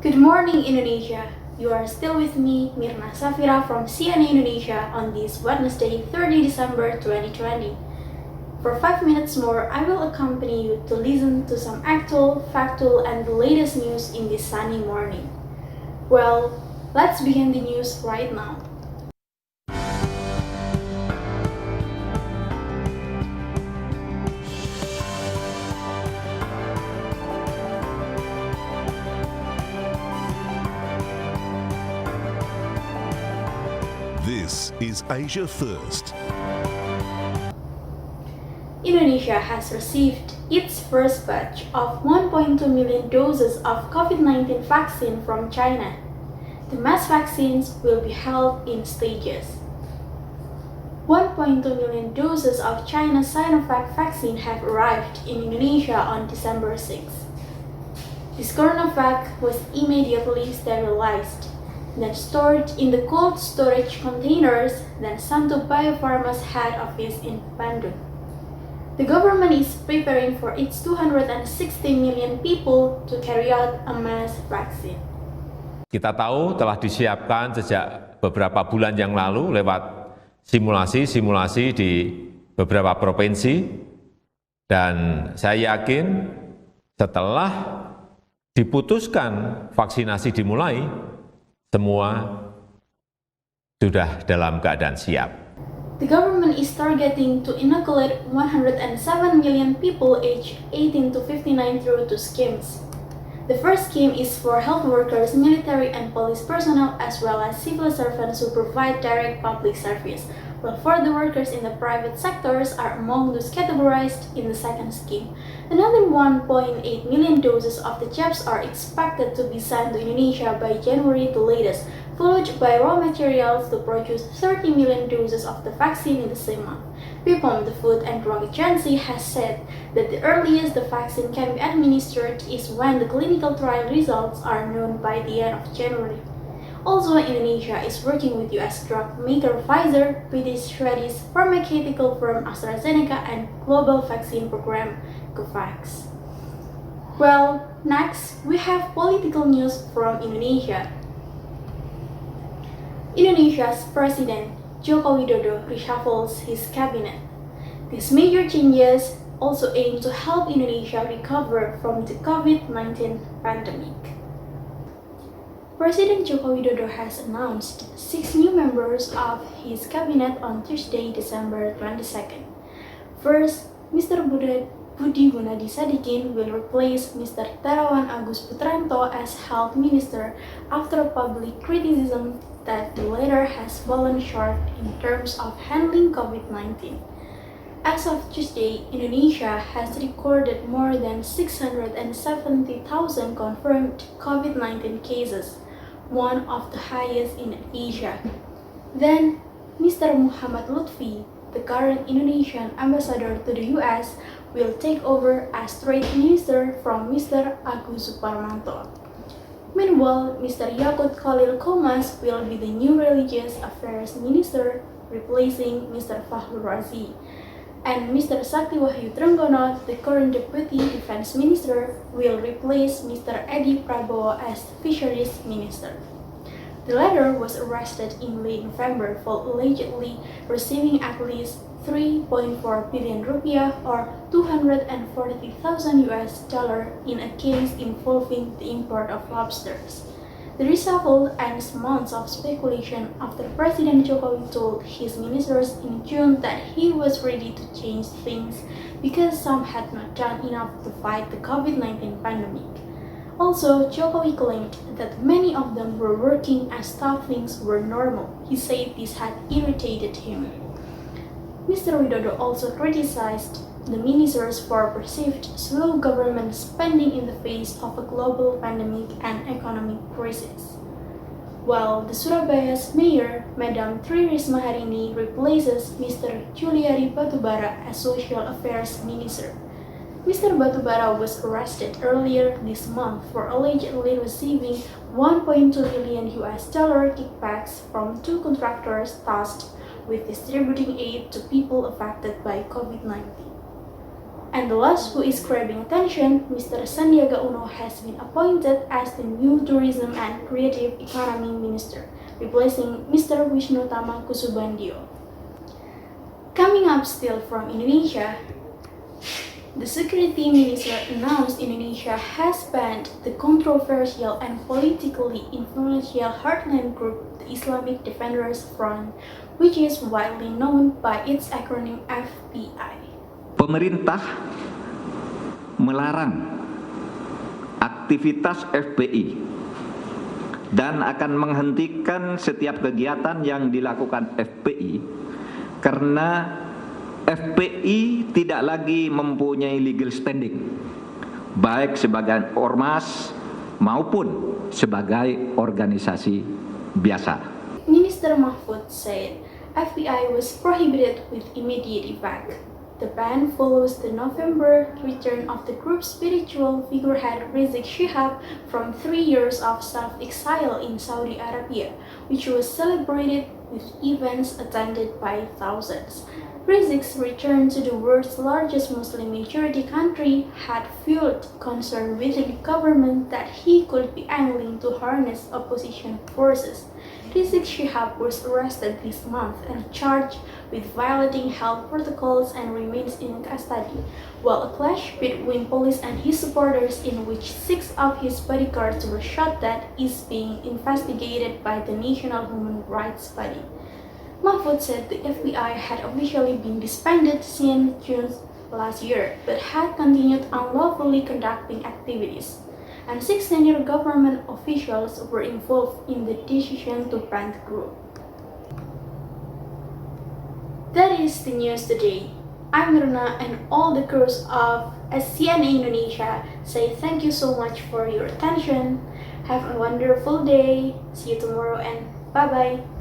Good morning, Indonesia. You are still with me, Mirna Safira from CNN Indonesia on this Wednesday, 30 December 2020. For 5 minutes more, I will accompany you to listen to some actual, factual, and the latest news in this sunny morning. Well, let's begin the news right now. This is Asia First. Indonesia has received its first batch of 1.2 million doses of COVID-19 vaccine from China. The mass vaccines will be held in stages. 1.2 million doses of China's Sinovac vaccine have arrived in Indonesia on December 6. This CoronaVac was immediately sterilized, then stored in the cold storage containers, then sent to Bio Farma's head office in Bandung. The government is preparing for its 260 million people to carry out a mass vaccine. Kita tahu telah disiapkan sejak beberapa bulan yang lalu lewat simulasi-simulasi di beberapa provinsi, dan saya yakin setelah diputuskan vaksinasi dimulai, semua sudah dalam keadaan siap. The government is targeting to inoculate 107 million people aged 18 to 59 through two schemes. The first scheme is for health workers, military and police personnel, as well as civil servants who provide direct public service, while for the workers in the private sectors are among those categorized in the second scheme. Another 1.8 million doses of the jabs are expected to be sent to Indonesia by January the latest, followed by raw materials to produce 30 million doses of the vaccine in the same month. BPOM, the Food and Drug Agency, has said that the earliest the vaccine can be administered is when the clinical trial results are known by the end of January. Also, Indonesia is working with US drug maker Pfizer, British pharmaceutical firm AstraZeneca, and global vaccine program COVAX. Well, next we have political news from Indonesia. Indonesia's President Joko Widodo reshuffles his cabinet. These major changes also aim to help Indonesia recover from the COVID-19 pandemic. President Joko Widodo has announced 6 new members of his cabinet on Tuesday, December 22nd. First, Mr. Budi Gunadi Sadikin will replace Mr. Terawan Agus Putranto as Health Minister after public criticism that the latter has fallen short in terms of handling COVID-19. As of Tuesday, Indonesia has recorded more than 670,000 confirmed COVID-19 cases, one of the highest in Asia. Then, Mr. Muhammad Lutfi, the current Indonesian ambassador to the US, will take over as Trade Minister from Mr. Agus Suparmanto. Meanwhile, Mr. Yakut Khalil Komas will be the new Religious Affairs Minister, replacing Mr. Fakhrul Razi. And Mr. Sakti Wahyu Trenggono, the current Deputy Defense Minister, will replace Mr. Edi Prabowo as Fisheries Minister. The latter was arrested in late November for allegedly receiving at least 3.4 billion rupiah or $240,000 in a case involving the import of lobsters. The reshuffle ends months of speculation after President Jokowi told his ministers in June that he was ready to change things because some had not done enough to fight the COVID-19 pandemic. Also, Jokowi claimed that many of them were working as though things were normal. He said this had irritated him. Mr. Widodo also criticized the ministers for perceived slow government spending in the face of a global pandemic and economic crisis. While the Surabaya's mayor, Madam Tri Risma Harini, replaces Mr. Juliari Batubara as Social Affairs Minister. Mr. Batubara was arrested earlier this month for allegedly receiving $1.2 million kickbacks from 2 contractors tasked with distributing aid to people affected by COVID-19. And the last who is grabbing attention, Mr. Sandiaga Uno has been appointed as the new Tourism and Creative Economy Minister, replacing Mr. Wisnu Tama Kusubandio. Coming up still from Indonesia, the Security Minister announced Indonesia has banned the controversial and politically influential heartland group, the Islamic Defenders Front, which is widely known by its acronym FPI. Pemerintah melarang aktivitas FPI dan akan menghentikan setiap kegiatan yang dilakukan FPI karena FPI tidak lagi mempunyai legal standing baik sebagai ormas maupun sebagai organisasi biasa. Minister Mahfud said FPI was prohibited with immediate effect. The ban follows the November return of the group's spiritual figurehead Rizik Shihab from 3 years of self-exile in Saudi Arabia, which was celebrated with events attended by thousands. Rizik's return to the world's largest Muslim majority country had fueled concern within the government that he could be angling to harness opposition forces. Rizik Shihab was arrested this month and charged with violating health protocols and remains in custody, while a clash between police and his supporters in which 6 of his bodyguards were shot dead is being investigated by the National Human Rights Body. Mahfud said the FBI had officially been disbanded since June last year, but had continued unlawfully conducting activities, and 6 senior government officials were involved in the decision to ban the group. That is the news today. I'm Mirna, and all the crews of CNA Indonesia say thank you so much for your attention. Have a wonderful day. See you tomorrow and bye-bye.